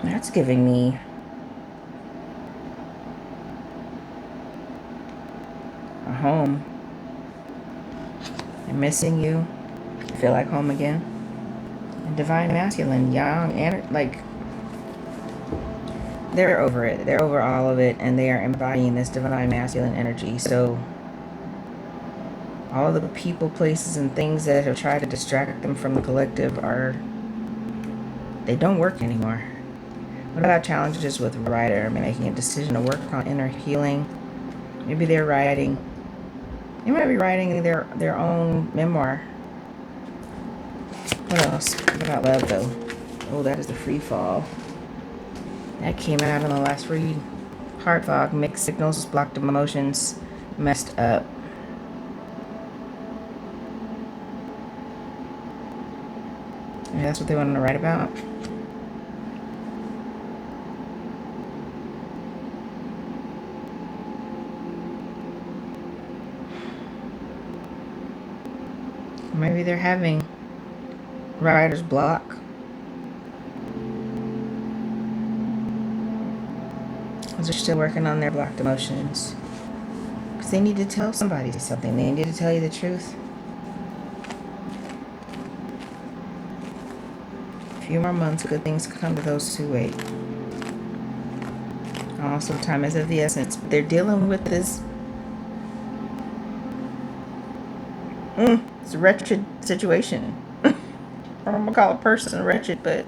S1: that's giving me a home. I'm missing you. I feel like home again. And divine masculine, young, and like they're over it. They're over all of it, and they are embodying this divine masculine energy. So all of the people, places, and things that have tried to distract them from the collective they don't work anymore. What about challenges with writer, making a decision to work on inner healing? Maybe they might be writing their own memoir. What else? What about love, though? Oh, that is the free fall. That came out in the last read. Heart fog, mixed signals, blocked emotions, messed up. And that's what they wanted to write about. Maybe they're having writer's block. Because they're still working on their blocked emotions. Because they need to tell somebody something. They need to tell you the truth. few more months, good things come to those who wait. Also, time is of the essence. They're dealing with this. It's a wretched situation. I'm gonna call a person wretched, but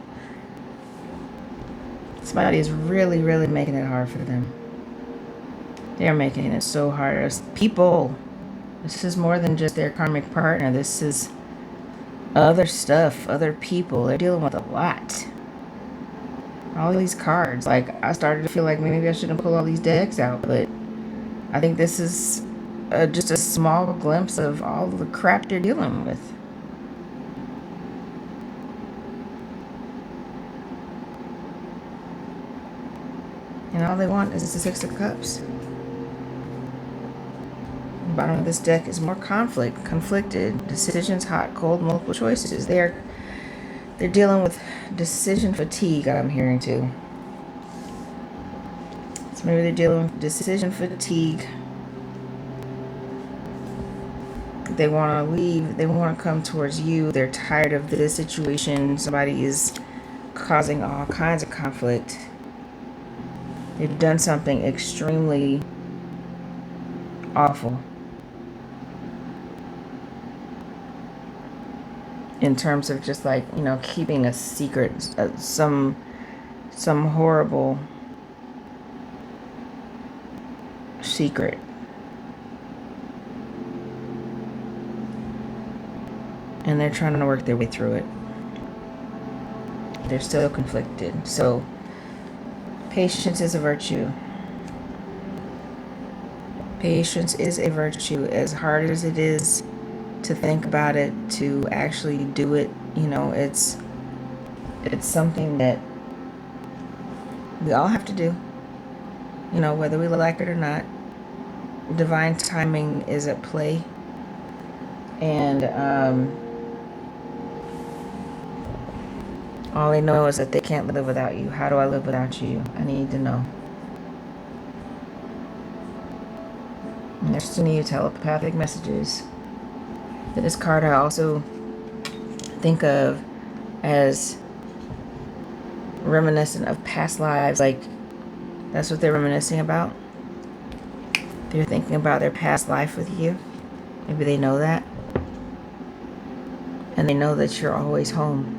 S1: somebody is really, really making it hard for them. They're making it so hard. As people, this is more than just their karmic partner. This is other stuff, other people. They're dealing with a lot. All these cards. Like, I started to feel like maybe I shouldn't pull all these decks out, but I think this is just a small glimpse of all the crap they're dealing with. And all they want is the Six of Cups. The bottom of this deck is more conflict, conflicted, decisions, hot, cold, multiple choices. They're dealing with decision fatigue, I'm hearing too. So maybe they're dealing with decision fatigue. They want to leave. They want to come towards you. They're tired of this situation. Somebody is causing all kinds of conflict. They've done something extremely awful in terms of just like, you know, keeping a secret, some horrible secret. And they're trying to work their way through it. They're still conflicted. So patience is a virtue. Patience is a virtue. As hard as it is to think about it, to actually do it, you know, it's something that we all have to do, you know, whether we like it or not. Divine timing is at play. And all they know is that they can't live without you. How do I live without you? I need to know. And they're sending you telepathic messages. This card I also think of as reminiscent of past lives. Like, that's what they're reminiscing about. They're thinking about their past life with you. Maybe they know that. And they know that you're always home.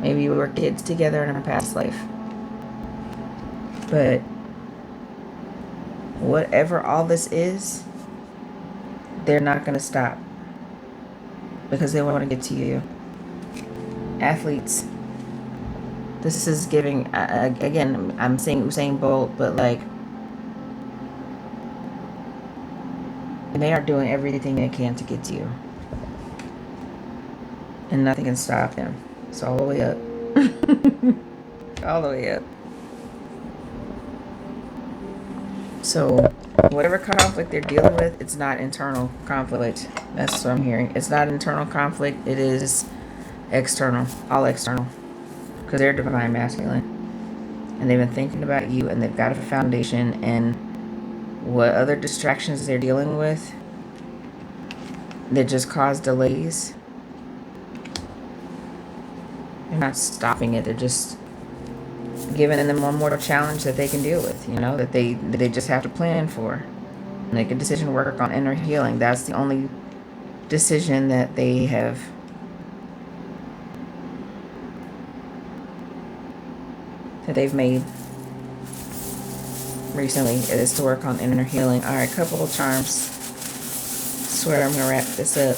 S1: Maybe we were kids together in our past life. But whatever all this is, they're not going to stop. Because they want to get to you. Athletes. This is giving, again, I'm saying Usain Bolt, but like, they are doing everything they can to get to you. And nothing can stop them. It's all the way up. All the way up. So, whatever conflict they're dealing with, it's not internal conflict. That's what I'm hearing. It's not internal conflict. It is external. All external. Because they're divine masculine. And they've been thinking about you, and they've got a foundation, and what other distractions they're dealing with that just cause delays. They're not stopping it. They're just giving them one more challenge that they can deal with, you know, that they just have to plan for. Make a decision, work on inner healing. That's the only decision that they have made recently, is to work on inner healing. All right, couple of charms. Swear I'm gonna wrap this up.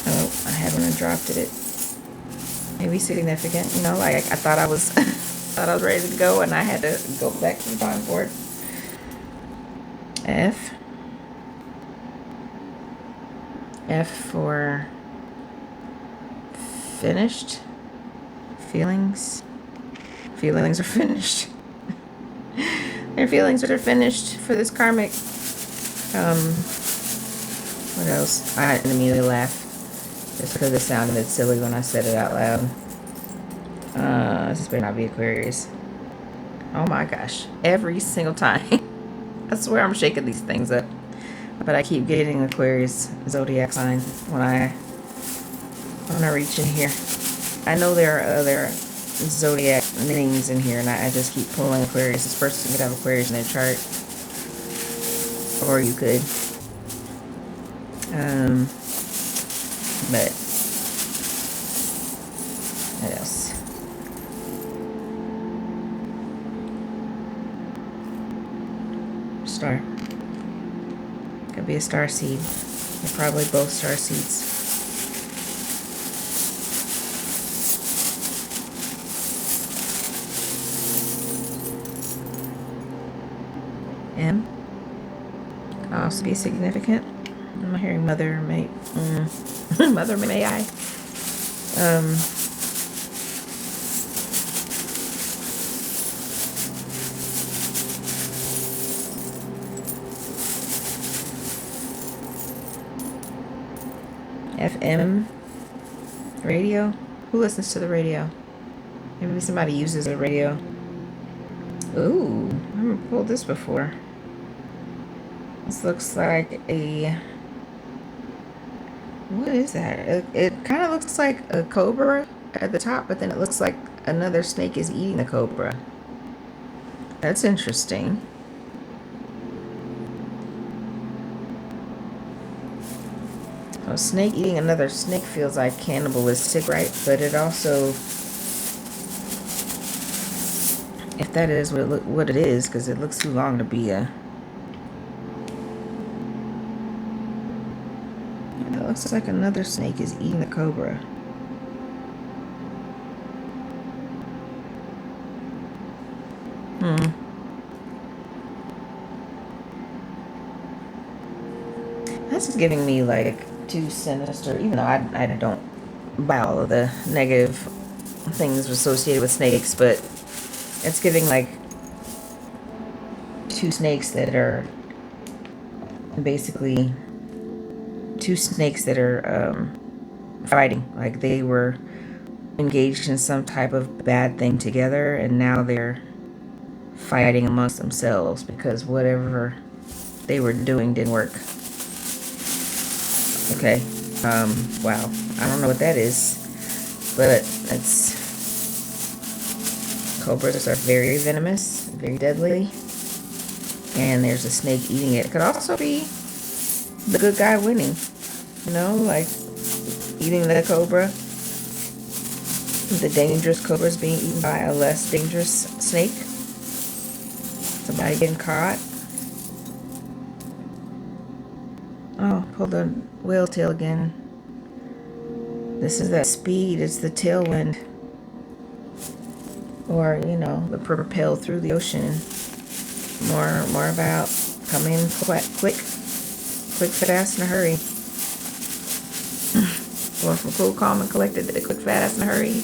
S1: Oh, I haven't dropped it. Maybe significant, you know, like I thought I was thought I was ready to go, and I had to go back to the drawing board. F for finished. Feelings are finished. Their feelings are finished for this karmic. What else? I immediately laughed just because it sounded silly when I said it out loud. This better not be Aquarius. Oh my gosh. Every single time. I swear I'm shaking these things up. But I keep getting Aquarius zodiac sign when I'm gonna reach in here. I know there are other zodiac names in here, and I just keep pulling Aquarius. This person could have Aquarius in their chart, or you could. But what else? Star. Could be a star seed. They're probably both star seeds. M. Could also be significant. I'm hearing mother may. Mother may I. FM radio. Who listens to the radio? Maybe somebody uses the radio. Ooh, I haven't pulled this before. This looks like a... What is that? It kind of looks like a cobra at the top, but then it looks like another snake is eating the cobra. That's interesting. A snake eating another snake feels like cannibalistic, right? But it also, if that is what it is, because it looks too long to be a... It looks like another snake is eating the cobra. That's giving me like too sinister, even though I don't buy all of the negative things associated with snakes, but it's giving like two snakes that are basically fighting. Like they were engaged in some type of bad thing together, and now they're fighting amongst themselves because whatever they were doing didn't work. Okay. Wow. I don't know what that is, but it's... Cobras are very venomous, very deadly, and there's a snake eating it. It could also be the good guy winning, you know, like eating the cobra. The dangerous cobra is being eaten by a less dangerous snake. Somebody getting caught. Oh, pull the whale tail again. This is that speed. It's the tailwind. Or, you know, the propel through the ocean. More about coming quick, fast, in a hurry. Going from cool, calm, and collected to quick, fast, in a hurry.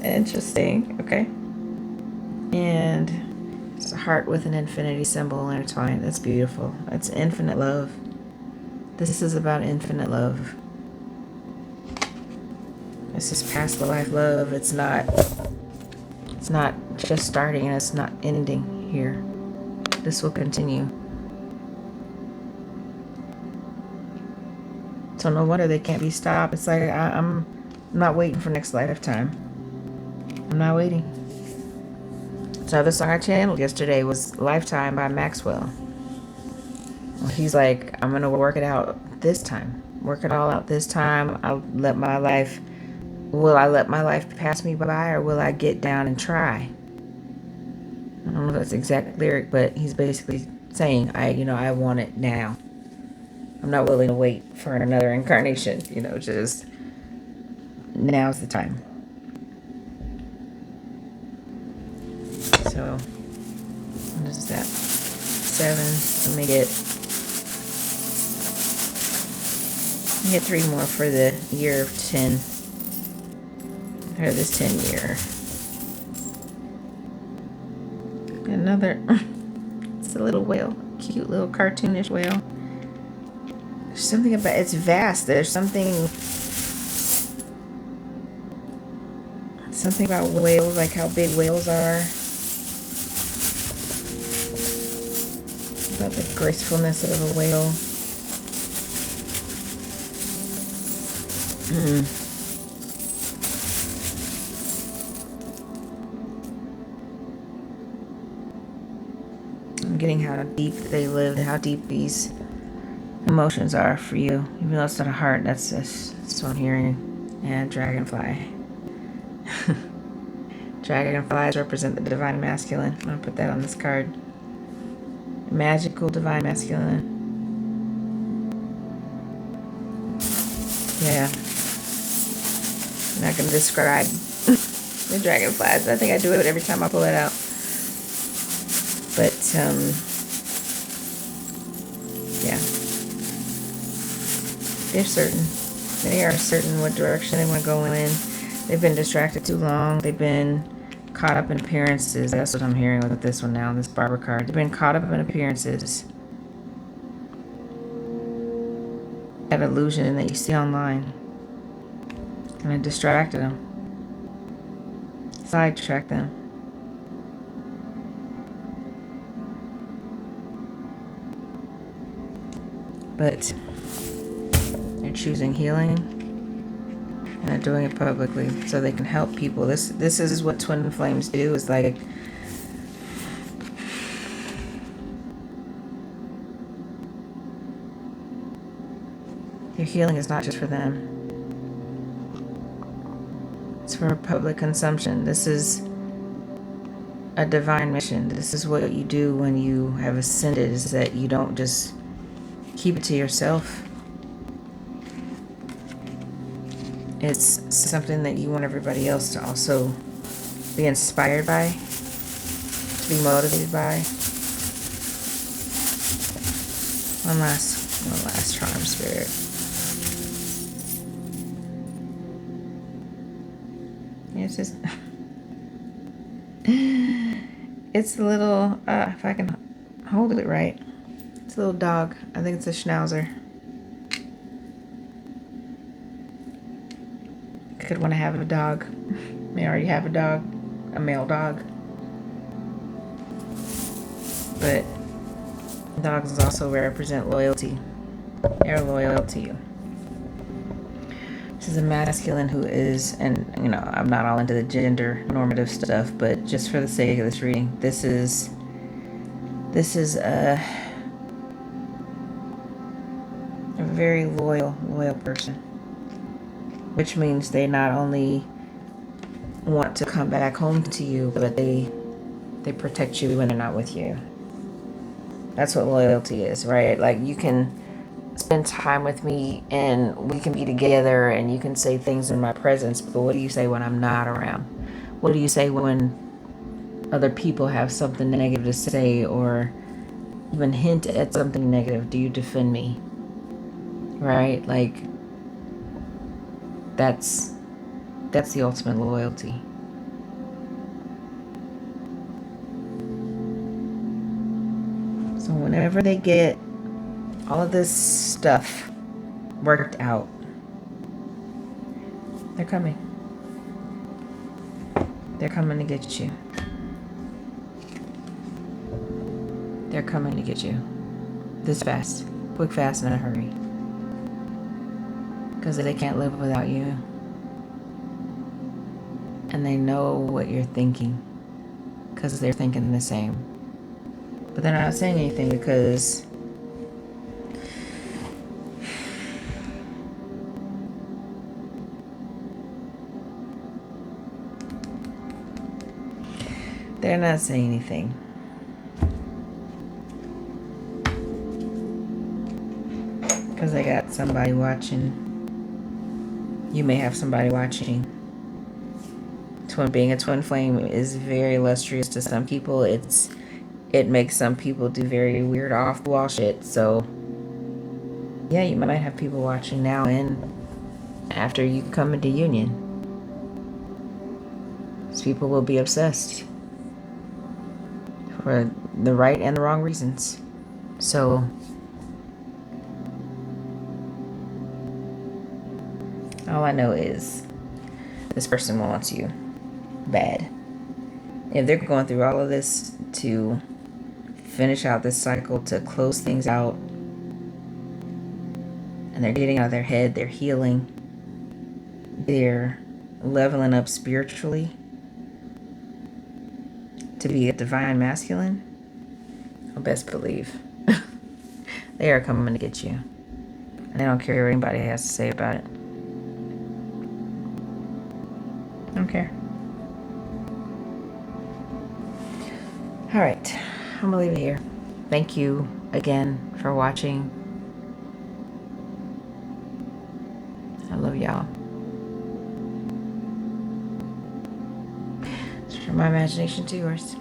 S1: Interesting. Okay. And it's a heart with an infinity symbol intertwined. That's beautiful. That's infinite love. This is about infinite love. This is past life love. It's not just starting and it's not ending here. This will continue. So no wonder they can't be stopped. It's like I'm not waiting for next lifetime. I'm not waiting. So another song I channeled yesterday was Lifetime by Maxwell. He's like, I'm gonna work it out this time. Work it all out this time. Will I let my life pass me by, or will I get down and try? I don't know if that's the exact lyric, but he's basically saying, I want it now. I'm not willing to wait for another incarnation, just now's the time. So, what is that? 7. Let me get 3 more for the year of 10. Or this 10 year. Another, it's a little whale, cute little cartoonish whale. There's something about, it's vast. There's something about whales, like how big whales are. About the gracefulness of a whale. I'm getting how deep they live, how deep these emotions are for you. Even though it's not a heart, that's what I'm hearing. And dragonfly. Dragonflies represent the divine masculine. I'm going to put that on this card. Magical divine masculine. Yeah. I'm not going to describe the dragonflies. I think I do it every time I pull it out. But, yeah. They're certain. They are certain what direction they want to go in. They've been distracted too long. They've been caught up in appearances. That's what I'm hearing with this one now, this Barber card. They've been caught up in appearances. That illusion that you see online. And it distracted them. Sidetracked them. But they're choosing healing. And they're doing it publicly so they can help people. This is what twin flames do. Is like your healing is not just for them. It's for public consumption. This is a divine mission. This is what you do when you have ascended, is that you don't just keep it to yourself. It's something that you want everybody else to also be inspired by, to be motivated by. One last charm spirit. It's just, it's a little, if I can hold it right, it's a little dog. I think it's a schnauzer. Could want to have a dog. May already have a dog, a male dog. But dogs also represent loyalty. They're loyal to you. This is a masculine who is, and I'm not all into the gender normative stuff, but just for the sake of this reading, this is a very loyal person, which means they not only want to come back home to you, but they protect you when they're not with you. That's what loyalty is, right? Like, you can spend time with me and we can be together and you can say things in my presence, but what do you say when I'm not around? What do you say when other people have something negative to say or even hint at something negative? Do you defend me? Right? Like, that's the ultimate loyalty. So whenever they get all of this stuff worked out, they're coming. They're coming to get you. They're coming to get you. This fast. Quick, fast, and in a hurry. Because they can't live without you. And they know what you're thinking. Because they're thinking the same. But they're not saying anything because they're not saying anything. Because they got somebody watching. You may have somebody watching. Being a twin flame is very illustrious to some people. It makes some people do very weird off-the-wall shit. So, yeah, you might have people watching now and after you come into union. These people will be obsessed for the right and the wrong reasons. So, all I know is this person wants you bad. If they're going through all of this to finish out this cycle, to close things out, and they're getting out of their head, they're healing, they're leveling up spiritually to be a divine masculine, I best believe they are coming to get you. And they don't care what anybody has to say about it. I don't care. All right, I'm gonna leave it here. Thank you again for watching. I love y'all. It's from my imagination to yours.